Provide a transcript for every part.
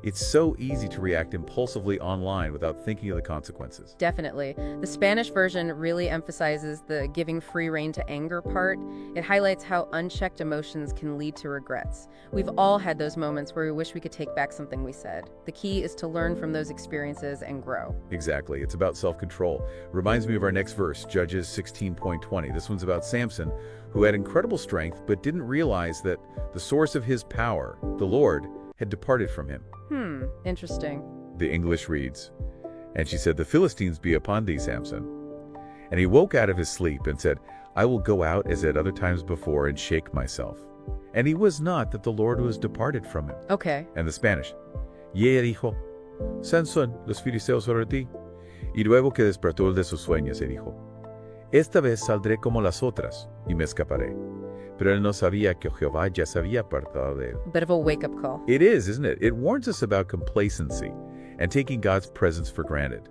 It's so easy to react impulsively online without thinking of the consequences. Definitely. The Spanish version really emphasizes the giving free rein to anger part. It highlights how unchecked emotions can lead to regrets. We've all had those moments where we wish we could take back something we said. The key is to learn from those experiences and grow. Exactly. It's about self-control. Reminds me of our next verse, Judges 16:20. This one's about Samson, who had incredible strength but didn't realize that the source of his power, the Lord, had departed from him. Interesting. The English reads, "And she said, 'The Philistines be upon thee, Samson.' And he woke out of his sleep and said, 'I will go out as at other times before and shake myself.' And he was not that the Lord was departed from him." Okay. And the Spanish, "Y ella dijo, Sansón, los filisteos sobre ti. Y luego que despertó de sus sueños, se dijo, esta vez saldré como las otras y me escaparé. Pero él no sabía que Jehová ya se había apartado de él." Bit of a wake-up call. It is, isn't it? It warns us about complacency and taking God's presence for granted.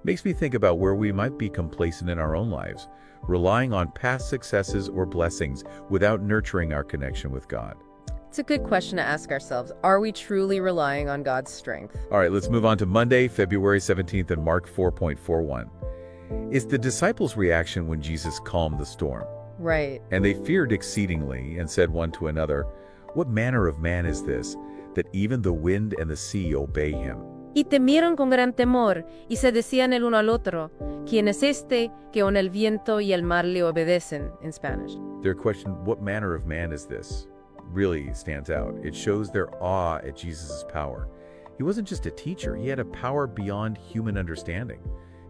Makes me think about where we might be complacent in our own lives, relying on past successes or blessings without nurturing our connection with God. It's a good question to ask ourselves. Are we truly relying on God's strength? All right, let's move on to Monday, February 17th, and Mark 4:41. It's the disciples' reaction when Jesus calmed the storm. Right. And they feared exceedingly, and said one to another, "What manner of man is this, that even the wind and the sea obey him?" Y temieron con gran temor, y se decían el uno al otro, ¿quién es este que aun el viento y el mar le obedecen? In Spanish. Their question, "What manner of man is this?" really stands out. It shows their awe at Jesus' power. He wasn't just a teacher, he had a power beyond human understanding.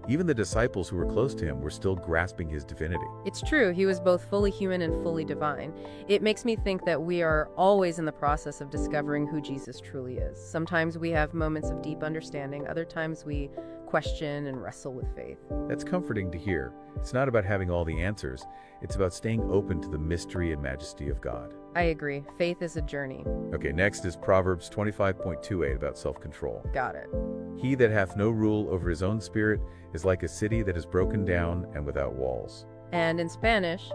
Even the disciples who were close to him were still grasping his divinity. It's true, he was both fully human and fully divine. It makes me think that we are always in the process of discovering who Jesus truly is. Sometimes we have moments of deep understanding, other times we question and wrestle with faith. That's comforting to hear. It's not about having all the answers, it's about staying open to the mystery and majesty of God. I agree. Faith is a journey. Okay, next is Proverbs 25:28 about self-control. Got it. He that hath no rule over his own spirit is like a city that is broken down and without walls. And in Spanish,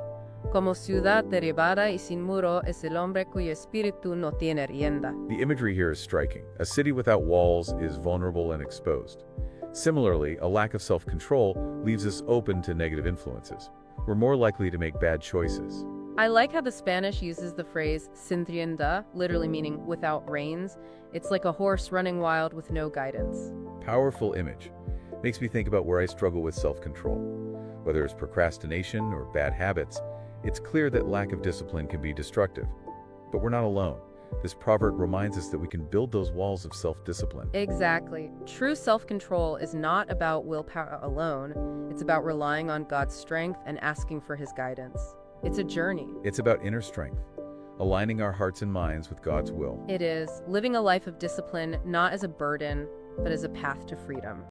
como ciudad derribada y sin muro es el hombre cuyo espíritu no tiene rienda. The imagery here is striking. A city without walls is vulnerable and exposed. Similarly, a lack of self-control leaves us open to negative influences. We're more likely to make bad choices. I like how the Spanish uses the phrase sin rienda, literally meaning without reins. It's like a horse running wild with no guidance. Powerful image. Makes me think about where I struggle with self-control. Whether it's procrastination or bad habits, it's clear that lack of discipline can be destructive. But we're not alone. This proverb reminds us that we can build those walls of self-discipline. Exactly. True self-control is not about willpower alone. It's about relying on God's strength and asking for his guidance. It's a journey. It's about inner strength, aligning our hearts and minds with God's will. It is living a life of discipline, not as a burden, but as a path to freedom.